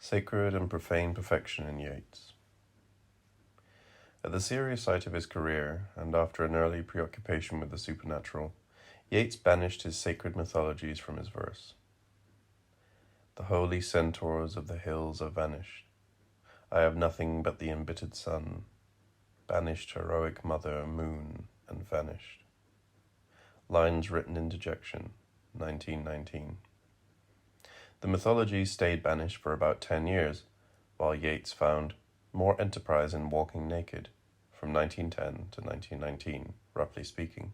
Sacred and profane perfection in Yeats. At the serious height of his career, and after an early preoccupation with the supernatural, Yeats banished his sacred mythologies from his verse. The holy centaurs of the hills are vanished. I have nothing but the embittered sun, banished heroic mother, moon, and vanished. Lines written in dejection, 1919. The mythologies stayed banished for about 10 years, while Yeats found more enterprise in walking naked, from 1910 to 1919, roughly speaking.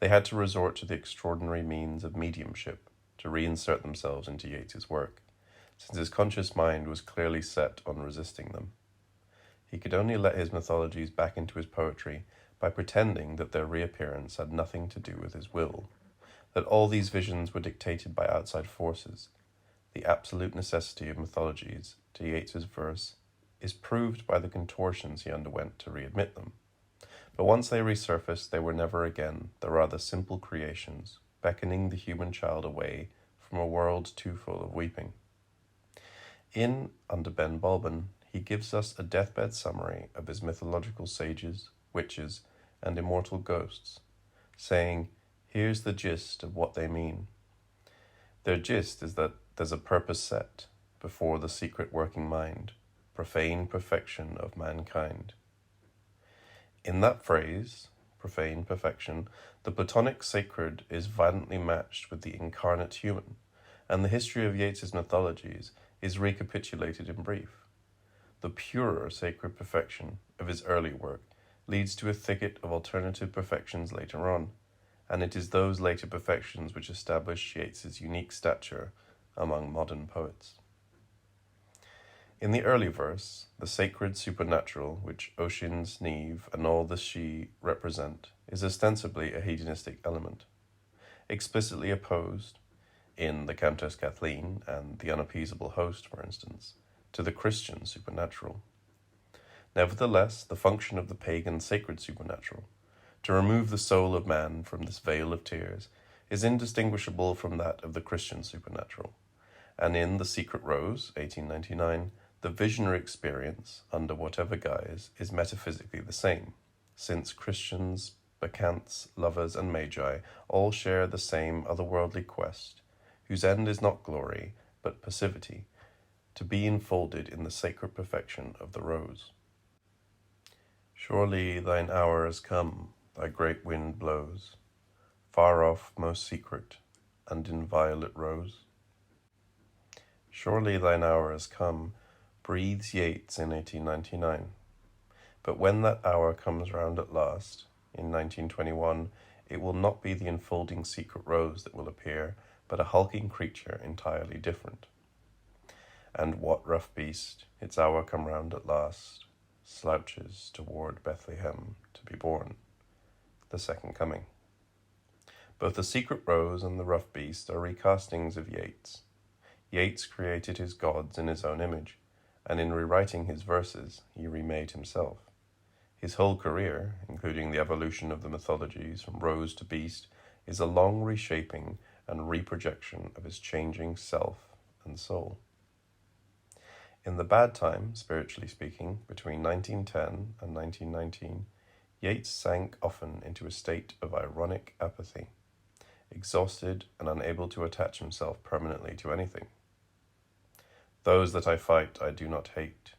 They had to resort to the extraordinary means of mediumship to reinsert themselves into Yeats's work, since his conscious mind was clearly set on resisting them. He could only let his mythologies back into his poetry by pretending that their reappearance had nothing to do with his will, that all these visions were dictated by outside forces. The absolute necessity of mythologies to Yeats's verse is proved by the contortions he underwent to readmit them. But once they resurfaced, they were never again the rather simple creations, beckoning the human child away from a world too full of weeping. In Under Ben Bulben, he gives us a deathbed summary of his mythological sages, witches, and immortal ghosts, saying, "Here's the gist of what they mean. Their gist is that there's a purpose set before the secret working mind, profane perfection of mankind." In that phrase, profane perfection, the Platonic sacred is violently matched with the incarnate human, and the history of Yeats's mythologies is recapitulated in brief. The purer sacred perfection of his early work leads to a thicket of alternative perfections later on, and it is those later perfections which establish Yeats's unique stature among modern poets. In the early verse, the sacred supernatural, which Ossian's Niamh and all the Sidhe represent, is ostensibly a hedonistic element, explicitly opposed, in the Countess Kathleen and the Unappeasable Host, for instance, to the Christian supernatural. Nevertheless, the function of the pagan sacred supernatural, to remove the soul of man from this vale of tears, is indistinguishable from that of the Christian supernatural, and in The Secret Rose, 1899, the visionary experience, under whatever guise, is metaphysically the same, since Christians, bacchantes, lovers, and magi all share the same otherworldly quest, whose end is not glory, but passivity, to be enfolded in the sacred perfection of the rose. Surely thine hour has come, thy great wind blows, far off, most secret, and inviolate rose. Surely thine hour has come, breathes Yeats in 1899. But when that hour comes round at last, in 1921, it will not be the enfolding secret rose that will appear, but a hulking creature entirely different. And what rough beast, its hour come round at last, slouches toward Bethlehem to be born, the second coming. Both the secret rose and the rough beast are recastings of Yeats. Yeats created his gods in his own image, and in rewriting his verses, he remade himself. His whole career, including the evolution of the mythologies from rose to beast, is a long reshaping and reprojection of his changing self and soul. In the bad time, spiritually speaking, between 1910 and 1919, Yeats sank often into a state of ironic apathy, exhausted and unable to attach himself permanently to anything. Those that I fight I do not hate,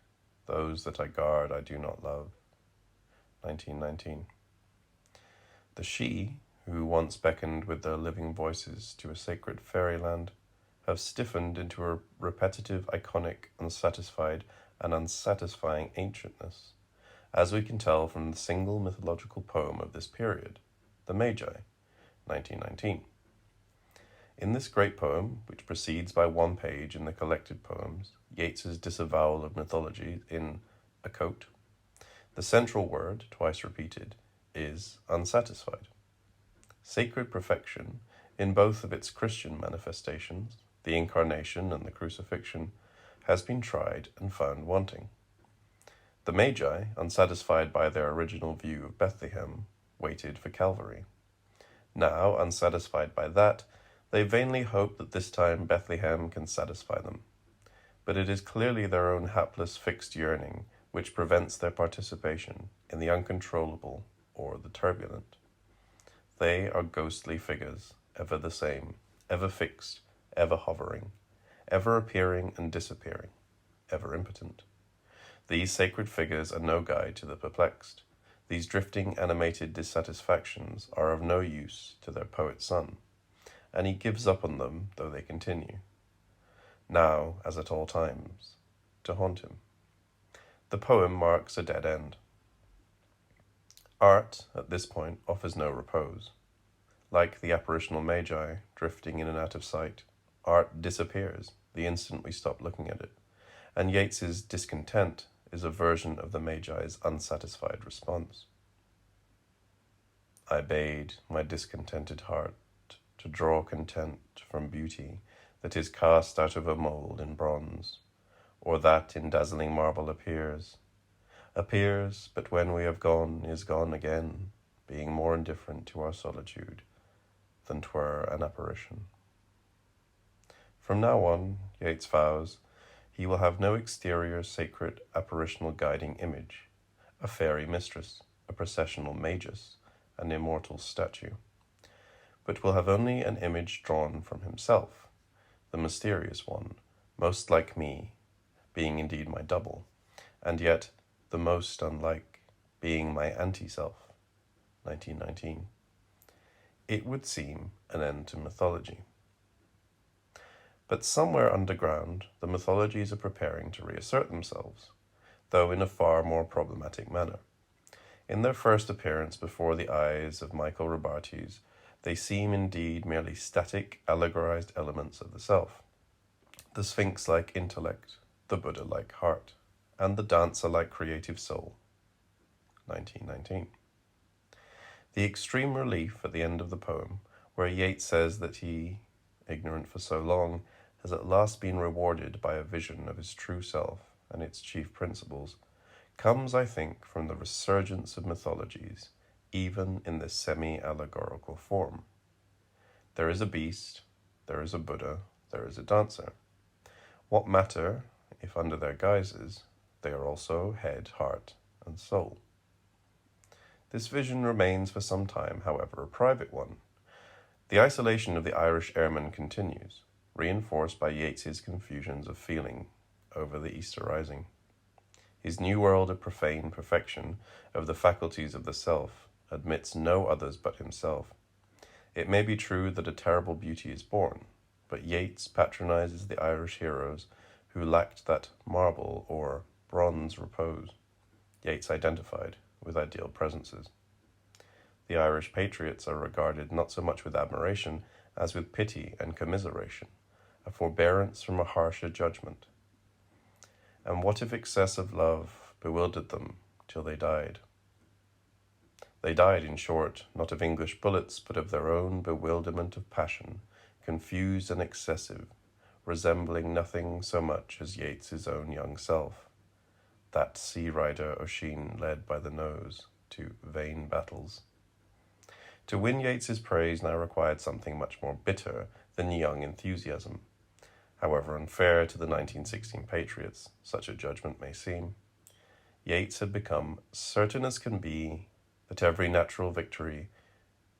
those that I guard I do not love. 1919. The Sidhe, who once beckoned with their living voices to a sacred fairyland, have stiffened into a repetitive, iconic, unsatisfied, and unsatisfying ancientness, as we can tell from the single mythological poem of this period, the Magi, 1919. In this great poem, which proceeds by one page in the collected poems, Yeats's disavowal of mythology in A Coat, the central word, twice repeated, is unsatisfied. Sacred perfection, in both of its Christian manifestations, the Incarnation and the Crucifixion, has been tried and found wanting. The Magi, unsatisfied by their original view of Bethlehem, waited for Calvary. Now, unsatisfied by that, they vainly hope that this time Bethlehem can satisfy them. but it is clearly their own hapless fixed yearning which prevents their participation in the uncontrollable or the turbulent. They are ghostly figures, ever the same, ever fixed, ever hovering, ever appearing and disappearing, ever impotent. These sacred figures are no guide to the perplexed. These drifting animated dissatisfactions are of no use to their poet son, and he gives up on them though they continue, now as at all times, to haunt him. The poem marks a dead end. Art, at this point, offers no repose. Like the apparitional magi, drifting in and out of sight, art disappears the instant we stop looking at it, and Yeats's Discontent is a version of the Magi's unsatisfied response. I bade my discontented heart to draw content from beauty that is cast out of a mould in bronze, or that in dazzling marble appears, but when we have gone is gone again, being more indifferent to our solitude than 'twere an apparition. From now on, Yeats vows, he will have no exterior sacred apparitional guiding image, a fairy mistress, a processional magus, an immortal statue, but will have only an image drawn from himself, the mysterious one, most like me, being indeed my double, and yet the most unlike, being my anti-self. 1919. It would seem an end to mythology. But somewhere underground, the mythologies are preparing to reassert themselves, though in a far more problematic manner. In their first appearance before the eyes of Michael Robartes, they seem indeed merely static, allegorized elements of the self. The Sphinx-like intellect, the Buddha-like heart, and the dancer-like creative soul. 1919. The extreme relief at the end of the poem, where Yeats says that he, ignorant for so long, has at last been rewarded by a vision of his true self and its chief principles, comes, I think, from the resurgence of mythologies, even in this semi-allegorical form. There is a beast, there is a Buddha, there is a dancer. What matter if under their guises they are also head, heart, and soul? This vision remains for some time, however, a private one. The isolation of the Irish airman continues, reinforced by Yeats's confusions of feeling over the Easter Rising. His new world of profane perfection of the faculties of the self admits no others but himself. It may be true that a terrible beauty is born, but Yeats patronizes the Irish heroes who lacked that marble or bronze repose Yeats identified with ideal presences. The Irish patriots are regarded not so much with admiration as with pity and commiseration, a forbearance from a harsher judgment. And what if excessive love bewildered them till they died? They died, in short, not of English bullets, but of their own bewilderment of passion, confused and excessive, resembling nothing so much as Yeats's own young self, that sea rider Oisin led by the nose to vain battles. To win Yeats's praise now required something much more bitter than young enthusiasm. However unfair to the 1916 patriots such a judgment may seem, Yeats had become certain as can be that every natural victory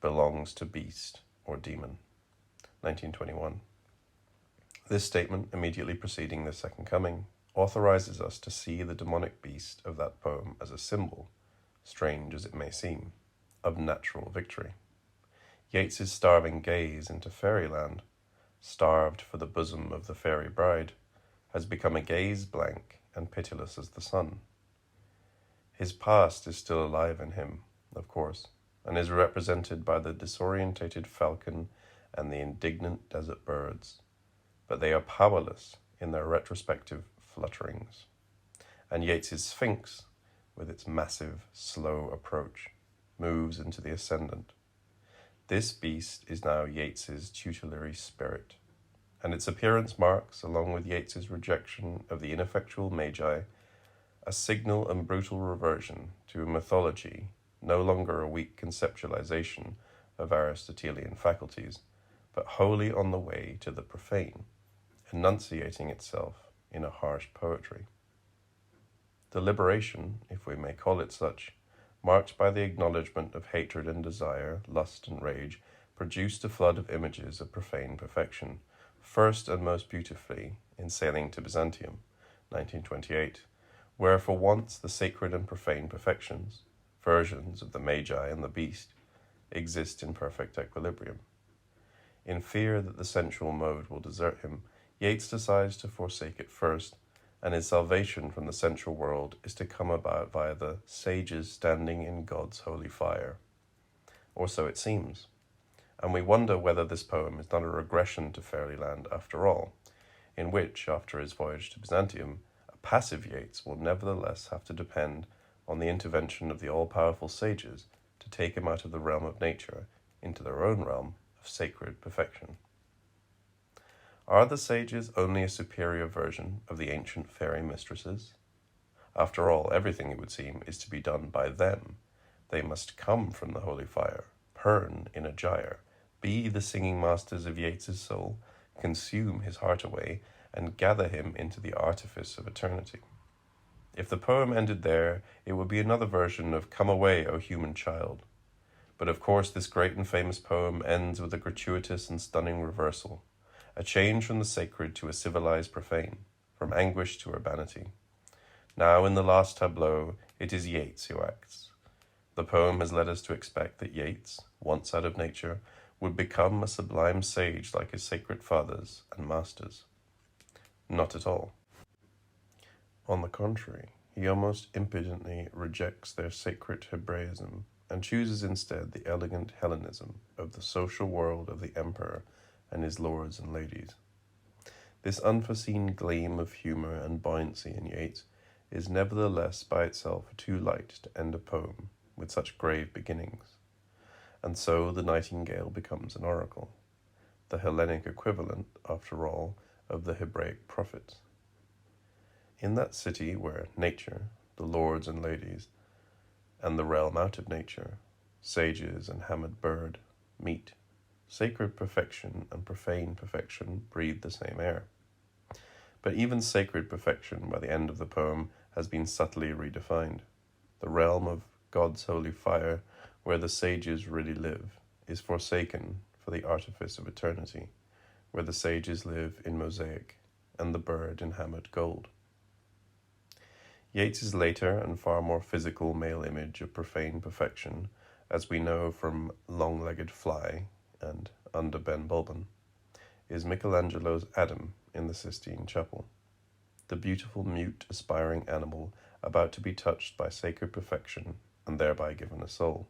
belongs to beast or demon. 1921. This statement, immediately preceding the Second Coming, authorizes us to see the demonic beast of that poem as a symbol, strange as it may seem, of natural victory. Yeats's starving gaze into fairyland, starved for the bosom of the fairy bride, has become a gaze blank and pitiless as the sun. His past is still alive in him, of course, and is represented by the disorientated falcon and the indignant desert birds, but they are powerless in their retrospective flutterings. And Yeats's Sphinx, with its massive, slow approach, moves into the ascendant. This beast is now Yeats's tutelary spirit, and its appearance marks, along with Yeats's rejection of the ineffectual magi, a signal and brutal reversion to a mythology no longer a weak conceptualization of Aristotelian faculties, but wholly on the way to the profane, enunciating itself in a harsh poetry. The liberation, if we may call it such, marked by the acknowledgement of hatred and desire, lust and rage, produced a flood of images of profane perfection, first and most beautifully in Sailing to Byzantium, 1928, where for once the sacred and profane perfections, versions of the magi and the beast, exist in perfect equilibrium. In fear that the sensual mode will desert him, Yeats decides to forsake it first, and his salvation from the sensual world is to come about via the sages standing in God's holy fire. Or so it seems. And we wonder whether this poem is not a regression to Fairyland after all, in which, after his voyage to Byzantium, a passive Yeats will nevertheless have to depend on the intervention of the all-powerful sages to take him out of the realm of nature into their own realm of sacred perfection. Are the sages only a superior version of the ancient fairy mistresses? After all, everything, it would seem, is to be done by them. They must come from the holy fire, burn in a gyre, be the singing masters of Yeats's soul, consume his heart away, and gather him into the artifice of eternity. If the poem ended there, it would be another version of Come Away, O Human Child. But of course this great and famous poem ends with a gratuitous and stunning reversal, a change from the sacred to a civilized profane, from anguish to urbanity. Now in the last tableau, it is Yeats who acts. The poem has led us to expect that Yeats, once out of nature, would become a sublime sage like his sacred fathers and masters. Not at all. On the contrary, he almost impudently rejects their sacred Hebraism and chooses instead the elegant Hellenism of the social world of the emperor and his lords and ladies. This unforeseen gleam of humour and buoyancy in Yeats is nevertheless by itself too light to end a poem with such grave beginnings. And so the nightingale becomes an oracle, the Hellenic equivalent, after all, of the Hebraic prophets. In that city where nature, the lords and ladies, and the realm out of nature, sages and hammered bird, meet, sacred perfection and profane perfection breathe the same air. But even sacred perfection, by the end of the poem, has been subtly redefined. The realm of God's holy fire, where the sages really live, is forsaken for the artifice of eternity, where the sages live in mosaic, and the bird in hammered gold. Yeats's later and far more physical male image of profane perfection, as we know from Long-Legged Fly and Under Ben Bulben, is Michelangelo's Adam in the Sistine Chapel, the beautiful mute aspiring animal about to be touched by sacred perfection and thereby given a soul.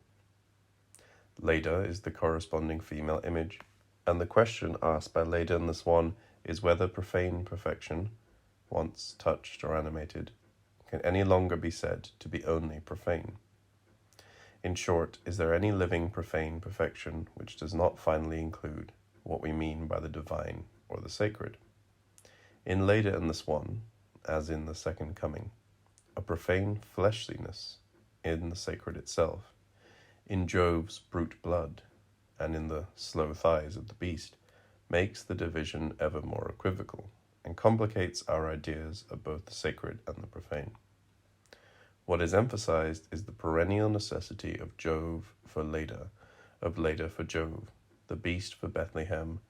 Leda is the corresponding female image, and the question asked by Leda in the Swan is whether profane perfection, once touched or animated, can any longer be said to be only profane. In short, is there any living profane perfection which does not finally include what we mean by the divine or the sacred? In Leda and the Swan, as in the Second Coming, a profane fleshliness in the sacred itself, in Jove's brute blood, and in the slow thighs of the beast, makes the division ever more equivocal, and complicates our ideas of both the sacred and the profane. What is emphasized is the perennial necessity of Jove for Leda, of Leda for Jove, the beast for Bethlehem,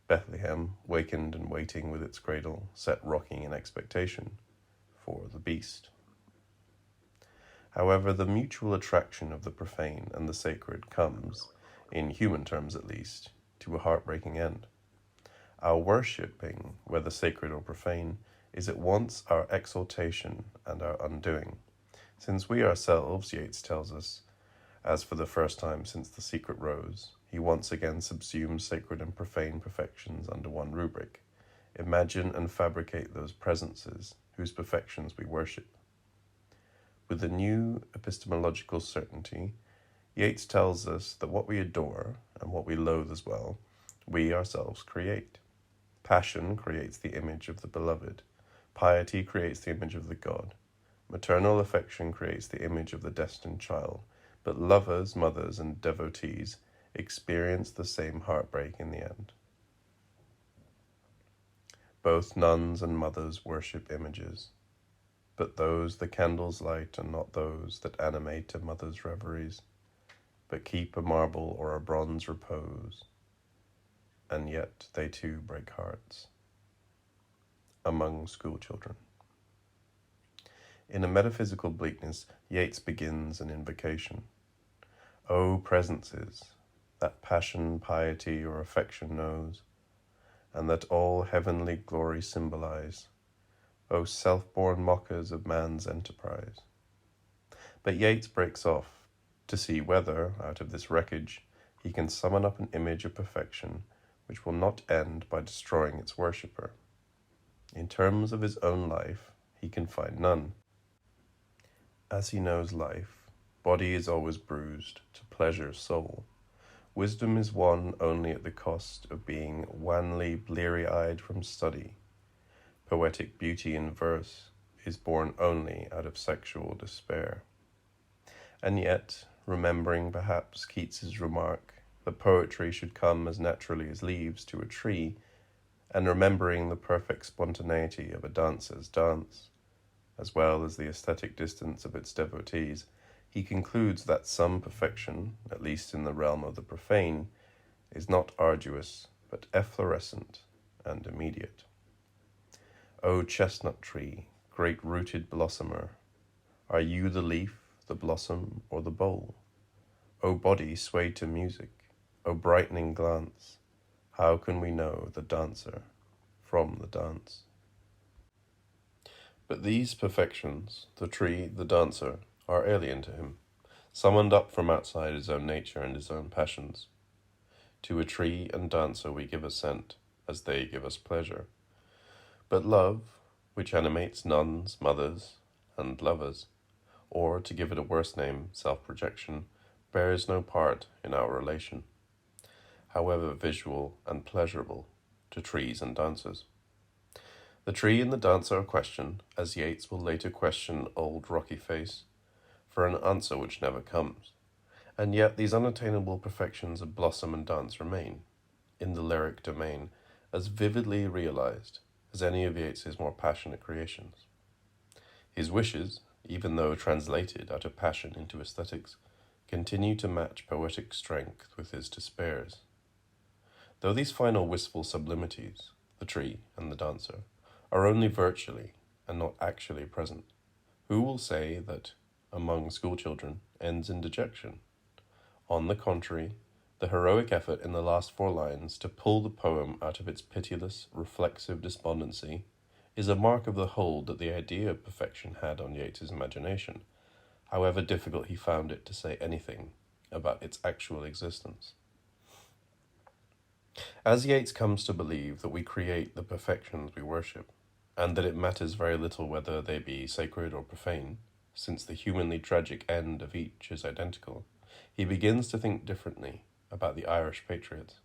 Bethlehem, wakened and waiting with its cradle, set rocking in expectation, for the beast. However, the mutual attraction of the profane and the sacred comes, in human terms at least, to a heartbreaking end. Our worshipping, whether sacred or profane, is at once our exaltation and our undoing, since we ourselves, Yeats tells us, as for the first time since the secret rose, he once again subsumes sacred and profane perfections under one rubric. Imagine and fabricate those presences whose perfections we worship. With a new epistemological certainty, Yeats tells us that what we adore, and what we loathe as well, we ourselves create. Passion creates the image of the beloved. Piety creates the image of the god. Maternal affection creates the image of the destined child. But lovers, mothers, and devotees experience the same heartbreak in the end. Both nuns and mothers worship images, but those the candles light are not those that animate a mother's reveries, but keep a marble or a bronze repose, and yet they too break hearts. Among schoolchildren. In a metaphysical bleakness, Yeats begins an invocation. O presences, that passion, piety, or affection knows, and that all heavenly glory symbolize, O self-born mockers of man's enterprise. But Yeats breaks off to see whether, out of this wreckage, he can summon up an image of perfection which will not end by destroying its worshipper. In terms of his own life, he can find none. As he knows life, body is always bruised to pleasure soul. Wisdom is won only at the cost of being wanly bleary-eyed from study. Poetic beauty in verse is born only out of sexual despair. And yet, remembering perhaps Keats's remark that poetry should come as naturally as leaves to a tree, and remembering the perfect spontaneity of a dancer's dance, as well as the aesthetic distance of its devotees, he concludes that some perfection, at least in the realm of the profane, is not arduous, but efflorescent and immediate. O chestnut tree, great-rooted blossomer, are you the leaf, the blossom, or the bowl? O body swayed to music, O brightening glance, how can we know the dancer from the dance? But these perfections, the tree, the dancer, are alien to him, summoned up from outside his own nature and his own passions. To a tree and dancer we give assent, as they give us pleasure. But love, which animates nuns, mothers, and lovers, or, to give it a worse name, self-projection, bears no part in our relation, however visual and pleasurable, to trees and dancers. The tree and the dancer are questioned, as Yeats will later question old rocky face, for an answer which never comes. And yet these unattainable perfections of blossom and dance remain, in the lyric domain, as vividly realized as any of Yeats's more passionate creations. His wishes, even though translated out of passion into aesthetics, continue to match poetic strength with his despairs. Though these final wistful sublimities, the tree and the dancer, are only virtually and not actually present, who will say that Among Schoolchildren ends in dejection? On the contrary, the heroic effort in the last 4 lines to pull the poem out of its pitiless, reflexive despondency is a mark of the hold that the idea of perfection had on Yeats's imagination, however difficult he found it to say anything about its actual existence. As Yeats comes to believe that we create the perfections we worship, and that it matters very little whether they be sacred or profane, since the humanly tragic end of each is identical, he begins to think differently about the Irish patriots.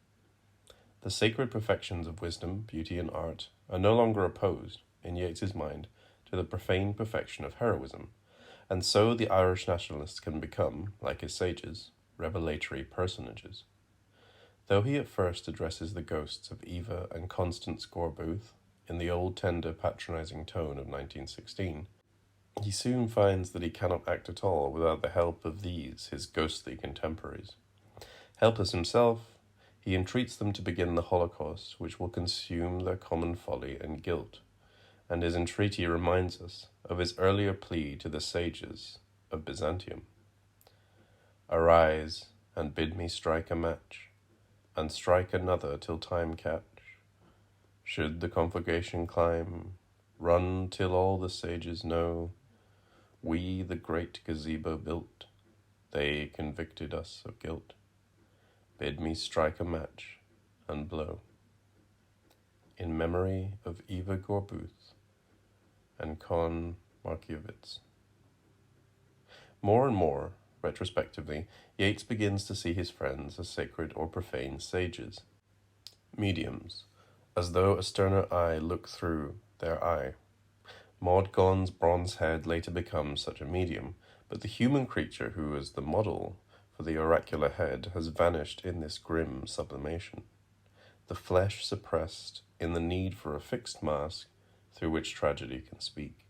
The sacred perfections of wisdom, beauty, and art are no longer opposed, in Yeats's mind, to the profane perfection of heroism, and so the Irish nationalists can become, like his sages, revelatory personages. Though he at first addresses the ghosts of Eva and Constance Gore-Booth in the old tender patronizing tone of 1916, he soon finds that he cannot act at all without the help of these, his ghostly contemporaries. Helpless himself, he entreats them to begin the Holocaust which will consume their common folly and guilt, and his entreaty reminds us of his earlier plea to the sages of Byzantium. Arise, and bid me strike a match, and strike another till time catch. Should the conflagration climb, run till all the sages know we the great gazebo built, they convicted us of guilt. Bid me strike a match and blow. In memory of Eva Gore-Booth and Con Markievicz. More and more, retrospectively, Yeats begins to see his friends as sacred or profane sages, mediums, as though a sterner eye looked through their eye. Maud Gonne's bronze head later becomes such a medium, but the human creature who is the model for the oracular head has vanished in this grim sublimation. The flesh suppressed in the need for a fixed mask through which tragedy can speak.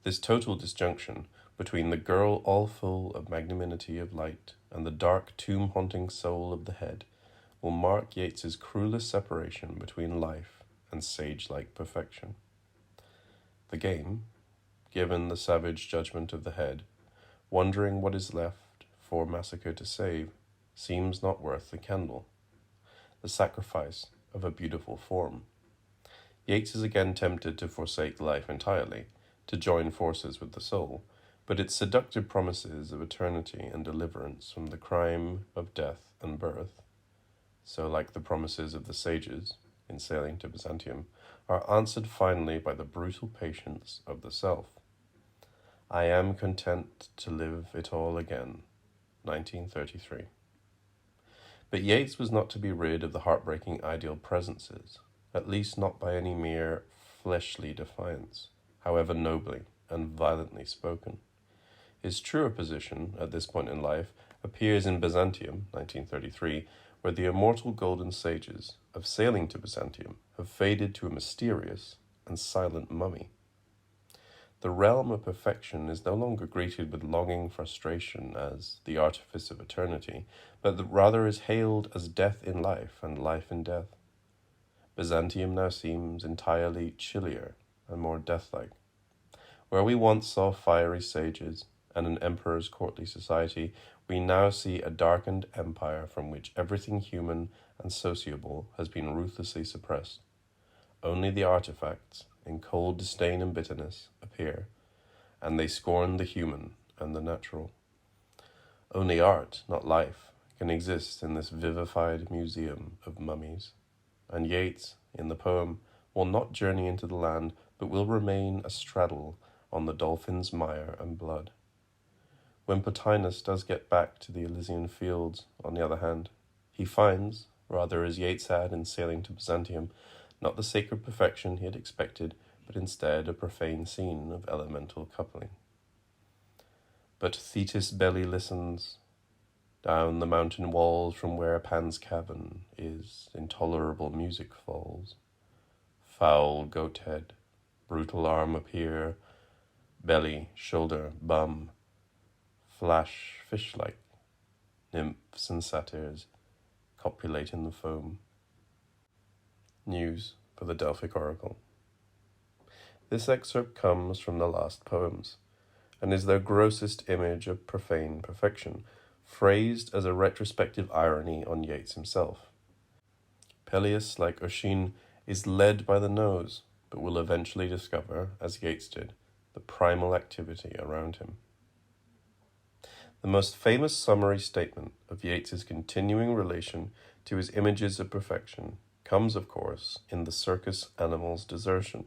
This total disjunction between the girl all full of magnanimity of light and the dark tomb-haunting soul of the head will mark Yeats's cruelest separation between life and sage-like perfection. The game, given the savage judgment of the head, wondering what is left for massacre to save, seems not worth the candle, the sacrifice of a beautiful form. Yeats is again tempted to forsake life entirely, to join forces with the soul, but its seductive promises of eternity and deliverance from the crime of death and birth, so like the promises of the sages in sailing to Byzantium, are answered finally by the brutal patience of the self. I am content to live it all again, 1933. But Yeats was not to be rid of the heartbreaking ideal presences, at least not by any mere fleshly defiance, however nobly and violently spoken. His truer position at this point in life appears in Byzantium, 1933, where the immortal golden sages of sailing to Byzantium have faded to a mysterious and silent mummy. The realm of perfection is no longer greeted with longing frustration as the artifice of eternity, but rather is hailed as death in life and life in death. Byzantium now seems entirely chillier and more deathlike. Where we once saw fiery sages and an emperor's courtly society, we now see a darkened empire from which everything human and sociable has been ruthlessly suppressed. Only the artifacts, in cold disdain and bitterness, appear, and they scorn the human and the natural. Only art, not life, can exist in this vivified museum of mummies. And Yeats, in the poem, will not journey into the land, but will remain astraddle on the dolphin's mire and blood. When Plotinus does get back to the Elysian fields, on the other hand, he finds, rather as Yeats had in sailing to Byzantium, not the sacred perfection he had expected, but instead a profane scene of elemental coupling. But Thetis' belly listens. Down the mountain walls from where Pan's cavern is, intolerable music falls. Foul goat head, brutal arm appear, belly, shoulder, bum, flash fish-like, nymphs and satyrs copulate in the foam. News for the Delphic Oracle. This excerpt comes from the last poems, and is their grossest image of profane perfection, phrased as a retrospective irony on Yeats himself. Peleus, like Oisin, is led by the nose, but will eventually discover, as Yeats did, the primal activity around him. The most famous summary statement of Yeats's continuing relation to his images of perfection comes, of course, in the circus animal's desertion,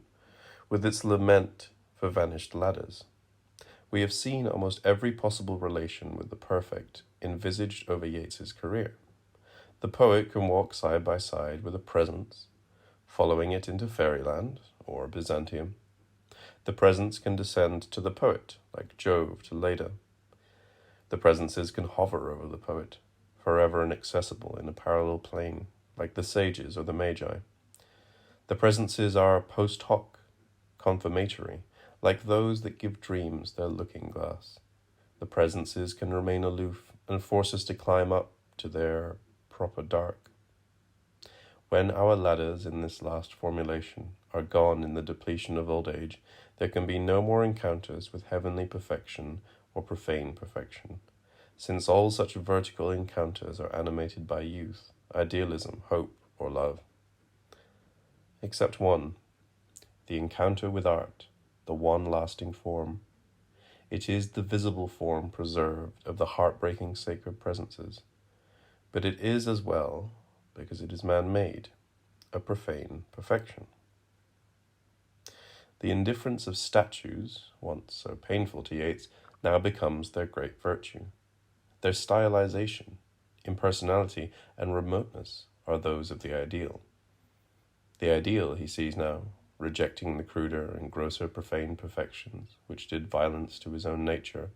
with its lament for vanished ladders. We have seen almost every possible relation with the perfect envisaged over Yeats's career. The poet can walk side by side with a presence, following it into fairyland or Byzantium. The presence can descend to the poet, like Jove to Leda. The presences can hover over the poet, forever inaccessible in a parallel plane, like the sages or the magi. The presences are post hoc, confirmatory, like those that give dreams their looking-glass. The presences can remain aloof and force us to climb up to their proper dark. When our ladders in this last formulation are gone in the depletion of old age, there can be no more encounters with heavenly perfection or profane perfection, since all such vertical encounters are animated by youth, idealism, hope, or love. Except one, the encounter with art, the one lasting form. It is the visible form preserved of the heartbreaking sacred presences, but it is as well, because it is man-made, a profane perfection. The indifference of statues, once so painful to Yeats, now becomes their great virtue. Their stylization, impersonality, and remoteness are those of the ideal. The ideal he sees now, rejecting the cruder and grosser profane perfections which did violence to his own nature,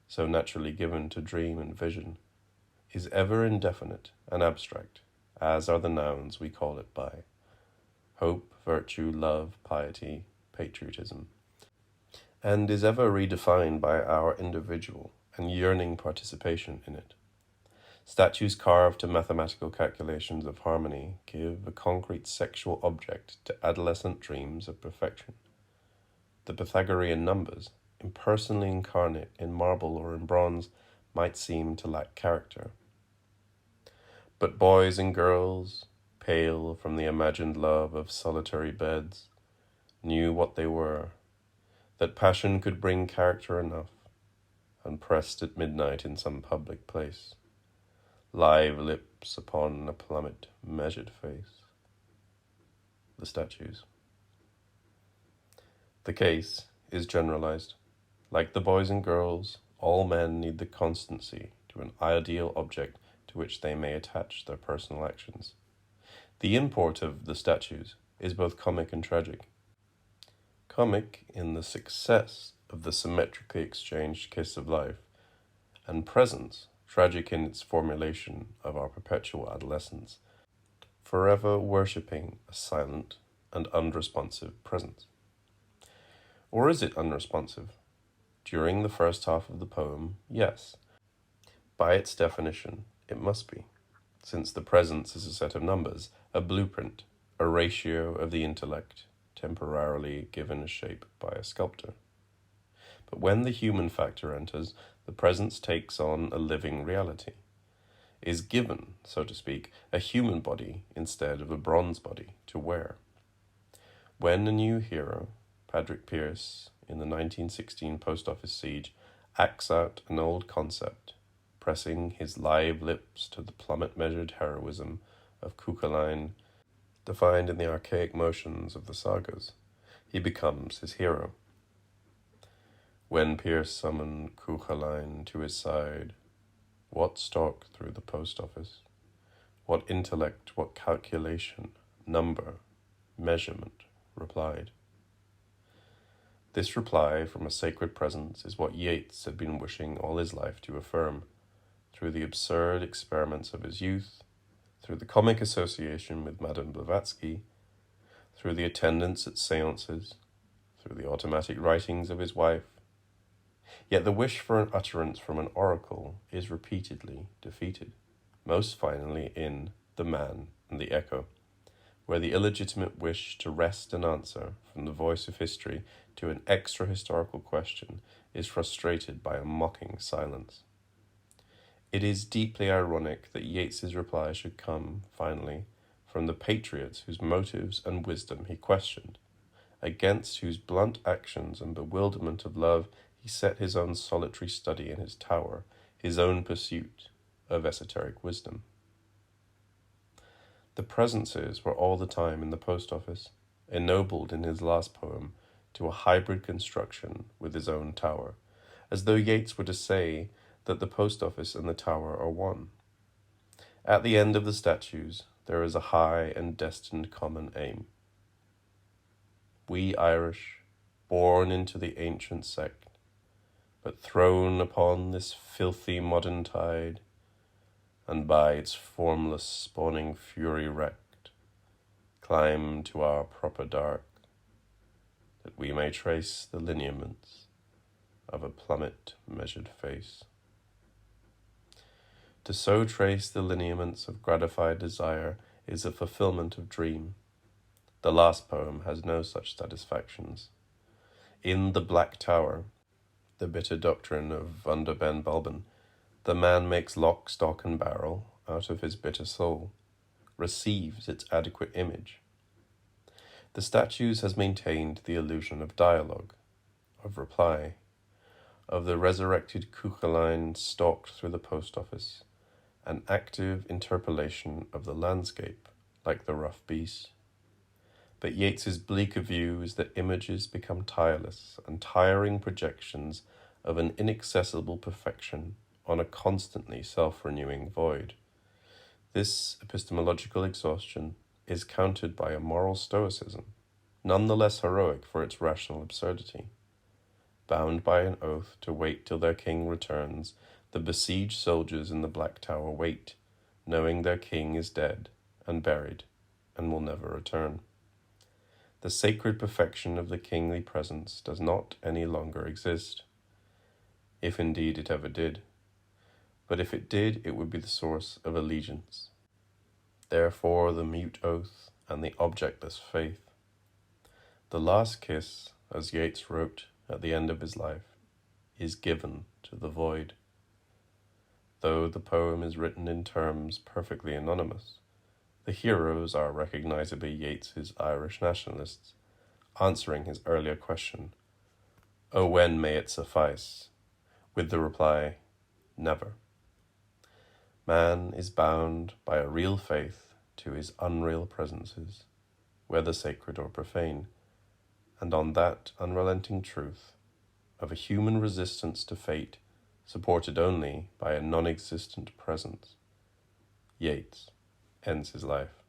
so naturally given to dream and vision, is ever indefinite and abstract, as are the nouns we call it by. hope, virtue, love, piety, patriotism, and is ever redefined by our individual and yearning participation in it. Statues carved to mathematical calculations of harmony give a concrete sexual object to adolescent dreams of perfection. The Pythagorean numbers, impersonally incarnate in marble or in bronze, might seem to lack character. But boys and girls, pale from the imagined love of solitary beds, knew what they were, that passion could bring character enough, and pressed at midnight in some public place, live lips upon a plummet measured face. The statues. The case is generalized. Like the boys and girls, all men need the constancy to an ideal object to which they may attach their personal actions. The import of the statues is both comic and tragic. Comic in the success of the symmetrically exchanged kiss of life, and presence, tragic in its formulation of our perpetual adolescence, forever worshipping a silent and unresponsive presence. Or is it unresponsive? During the first half of the poem, yes. By its definition, it must be, since the presence is a set of numbers, a blueprint, a ratio of the intellect, temporarily given a shape by a sculptor. But when the human factor enters, the presence takes on a living reality, is given, so to speak, a human body instead of a bronze body to wear. When a new hero, Patrick Pearse, in the 1916 post office siege, acts out an old concept, pressing his live lips to the plummet-measured heroism of Cuchulainn, defined in the archaic motions of the sagas, he becomes his hero. When Pearse summoned Cuchulainn to his side, what stalked through the post office? What intellect, what calculation, number, measurement replied? This reply from a sacred presence is what Yeats had been wishing all his life to affirm, through the absurd experiments of his youth, through the comic association with Madame Blavatsky, through the attendance at seances, through the automatic writings of his wife. Yet the wish for an utterance from an oracle is repeatedly defeated, most finally in The Man and the Echo, where the illegitimate wish to wrest an answer from the voice of history to an extra-historical question is frustrated by a mocking silence. It is deeply ironic that Yeats's reply should come, finally, from the patriots whose motives and wisdom he questioned, against whose blunt actions and bewilderment of love he set his own solitary study in his tower, his own pursuit of esoteric wisdom. The presences were all the time in the post office, ennobled in his last poem to a hybrid construction with his own tower, as though Yeats were to say that the post office and the tower are one. At the end of the statues, there is a high and destined common aim. We Irish, born into the ancient sect, but thrown upon this filthy modern tide, and by its formless spawning fury wrecked, climb to our proper dark, that we may trace the lineaments of a plummet-measured face. To so trace the lineaments of gratified desire is a fulfillment of dream. The last poem has no such satisfactions. In The Black Tower, the bitter doctrine of Van der Ben Balben, the man makes lock, stock, and barrel out of his bitter soul, receives its adequate image. The statues has maintained the illusion of dialogue, of reply, of the resurrected Cuchulainn stalked through the post office, an active interpolation of the landscape, like the rough beast. But Yeats's bleaker view is that images become tireless and tiring projections of an inaccessible perfection on a constantly self-renewing void. This epistemological exhaustion is countered by a moral stoicism, none the less heroic for its rational absurdity. Bound by an oath to wait till their king returns, the besieged soldiers in the Black Tower wait, knowing their king is dead and buried and will never return. The sacred perfection of the kingly presence does not any longer exist, if indeed it ever did. But if it did, it would be the source of allegiance. Therefore the mute oath and the objectless faith. The last kiss, as Yeats wrote at the end of his life, is given to the void. Though the poem is written in terms perfectly anonymous, the heroes are recognizably Yeats's Irish nationalists, answering his earlier question, "Oh, when may it suffice?" with the reply, "Never." Man is bound by a real faith to his unreal presences, whether sacred or profane, and on that unrelenting truth of a human resistance to fate supported only by a non-existent presence, Yeats ends his life.